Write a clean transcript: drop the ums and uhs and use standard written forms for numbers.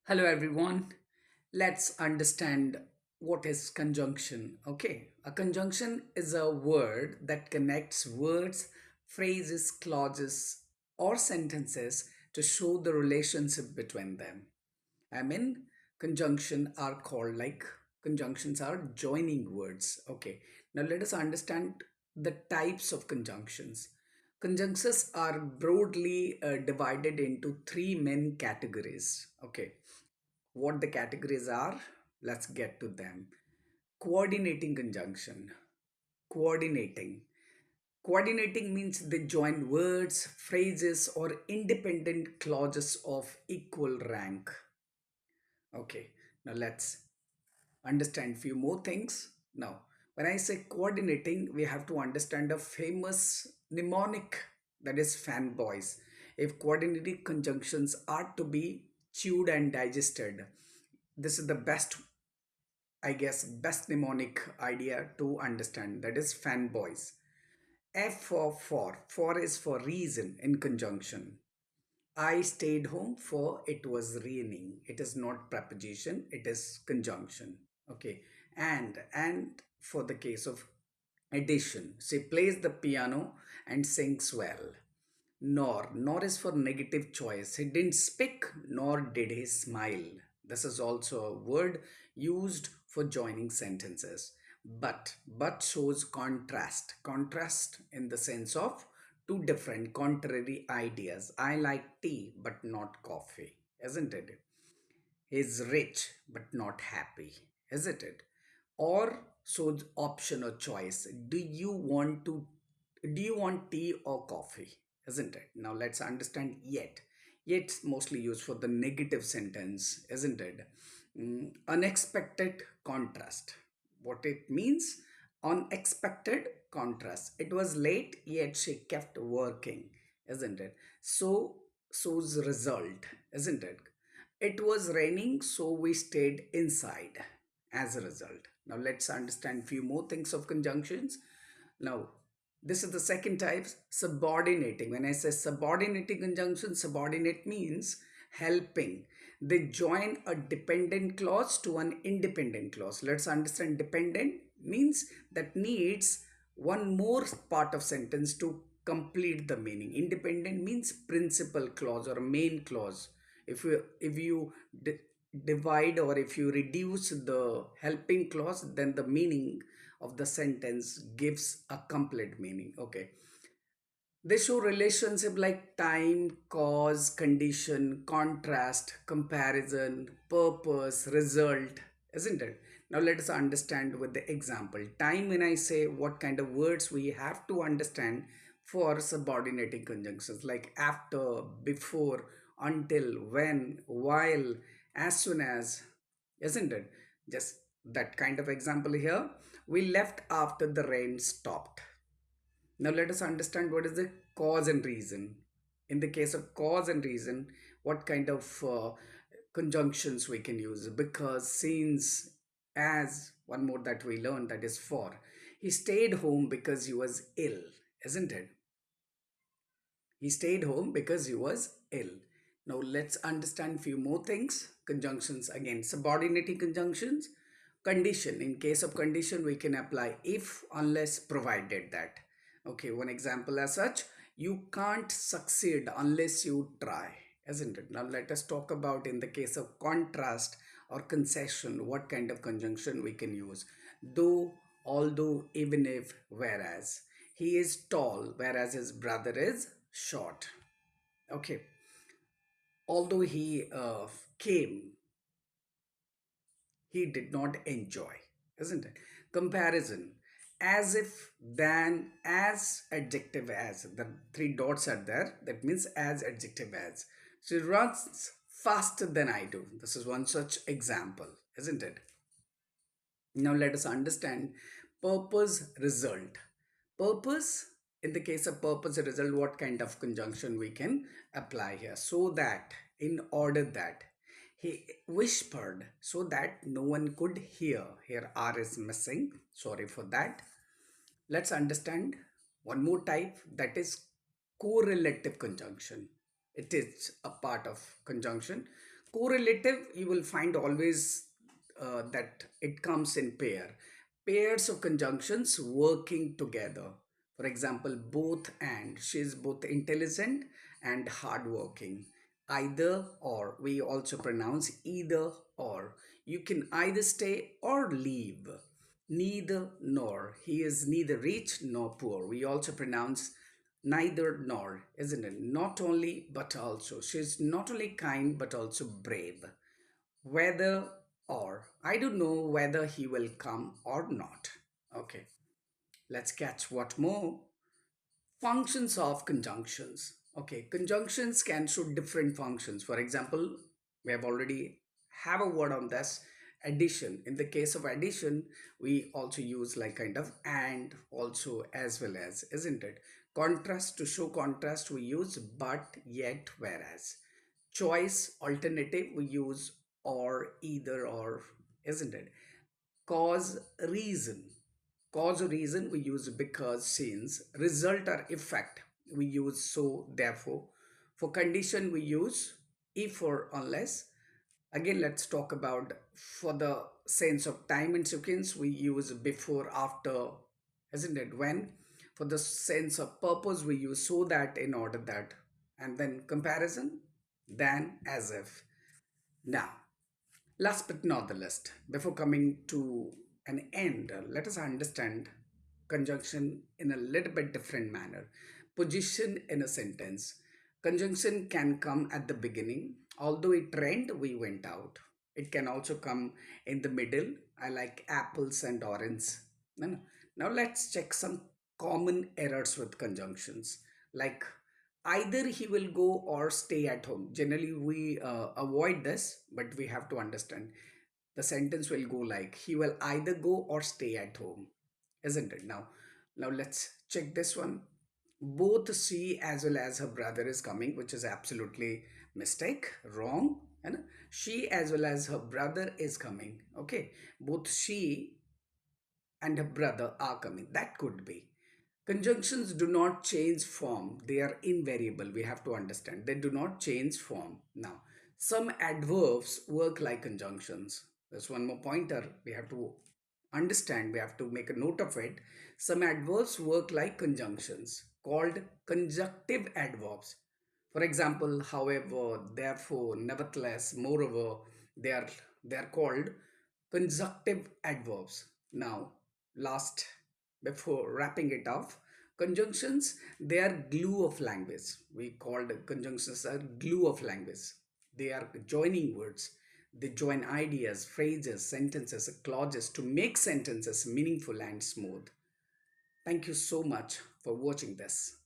Hello, everyone. Let's understand what is conjunction. Okay, a conjunction is a word that connects words, phrases, clauses, or sentences to show the relationship between them. I mean, conjunction are called like conjunctions are joining words. Okay, now let us understand the types of conjunctions. Conjunctions are broadly divided into three main categories. Okay, what the categories are, let's get to them. Coordinating conjunction. Coordinating. Coordinating means they join words, phrases, or independent clauses of equal rank. Okay, now let's understand few more things. Now, when I say coordinating, we have to understand a famous mnemonic, that is fanboys. If coordinating conjunctions are to be chewed and digested, this is the best, I guess, best mnemonic idea to understand, that is fanboys. F for is for reason in conjunction. I stayed home for it was raining. It is not preposition, it is conjunction. Okay. And for the case of addition, she plays the piano and sings well. Nor is for negative choice. He didn't speak, nor did he smile. This is also a word used for joining sentences. But shows contrast. Contrast in the sense of two different contrary ideas. I like tea, but not coffee, isn't it? He's rich, but not happy, isn't it? Or shows option or choice. Do you want tea or coffee, isn't it? Now let's understand yet's mostly used for the negative sentence, isn't it? Unexpected contrast. What it means? Unexpected contrast. It was late, yet she kept working, isn't it? So result, isn't it? It was raining, so we stayed inside as a result. Now let's understand few more things of conjunctions. Now, this is the second type, subordinating. When I say subordinating conjunction, subordinate means helping. They join a dependent clause to an independent clause. Let's understand dependent means that needs one more part of sentence to complete the meaning. Independent means principal clause or main clause. If you divide or if you reduce the helping clause, then the meaning of the sentence gives a complete meaning. Okay, they show relationship like time, cause, condition, contrast, comparison, purpose, result, isn't it? Now let us understand with the example. Time, when I say what kind of words we have to understand for subordinating conjunctions like after, before, until, when, while, as soon as, isn't it? Just that kind of example here. We left after the rain stopped. Now let us understand what is the cause and reason. In the case of cause and reason, what kind of conjunctions we can use? Because, since, as, one more that we learned, that is for. He stayed home because he was ill, isn't it? He stayed home because he was ill. Now let's understand few more things. Conjunctions again, subordinating conjunctions. Condition. In case of condition, we can apply if, unless, provided that. Okay, one example as such, you can't succeed unless you try, isn't it? Now let us talk about in the case of contrast or concession, what kind of conjunction we can use. Though, although, even if, whereas. He is tall, whereas his brother is short. Okay, although he came, he did not enjoy, isn't it? Comparison. As if, than, as, adjective as. The three dots are there. That means as, adjective as. She runs faster than I do. This is one such example, isn't it? Now let us understand purpose, result. Purpose, in the case of purpose result, what kind of conjunction we can apply here? So that, in order that. He whispered so that no one could hear. Here R is missing. Sorry for that. Let's understand one more type, that is correlative conjunction. It is a part of conjunction. Correlative, you will find always that it comes in pairs of conjunctions working together. For example, both and, she is both intelligent and hardworking. Either or, we also pronounce either or. You can either stay or leave. Neither nor, he is neither rich nor poor. We also pronounce neither nor, isn't it? Not only but also. She's not only kind but also brave. Whether or. I don't know whether he will come or not. Okay, let's catch what more. Functions of conjunctions. Okay, conjunctions can show different functions. For example, we have already have a word on this, addition. In the case of addition, we also use like kind of and, also, as well as, isn't it? Contrast, to show contrast, we use but, yet, whereas. Choice, alternative, we use or, either or, isn't it? Cause, reason. Cause or reason, we use because, since. Result or effect, we use so, therefore. For condition, we use if or unless. Again, let's talk about, for the sense of time and sequence, we use before, after, isn't it? When. For the sense of purpose, we use so that, in order that. And then comparison, than, as if. Now, last but not the least, before coming to an end, let us understand conjunction in a little bit different manner. Position in a sentence. Conjunction can come at the beginning. Although it rained, we went out. It can also come in the middle. I like apples and oranges. No, no. Now let's check some common errors with conjunctions. Like either he will go or stay at home. Generally, we avoid this, but we have to understand the sentence will go like he will either go or stay at home, isn't it? Now let's check this one. Both she as well as her brother is coming, which is absolutely mistake, wrong. And she as well as her brother is coming. Okay, both she and her brother are coming. That could be. Conjunctions do not change form, they are invariable. We have to understand they do not change form. Now, some adverbs work like conjunctions. There's one more pointer we have to understand, we have to make a note of it. Some adverbs work like conjunctions called conjunctive adverbs. For example, however, therefore, nevertheless, moreover, they are they are called conjunctive adverbs. Now, last, before wrapping it off, conjunctions, they are glue of language. We called conjunctions are glue of language. They are joining words. They join ideas, phrases, sentences, clauses to make sentences meaningful and smooth. Thank you so much for watching this.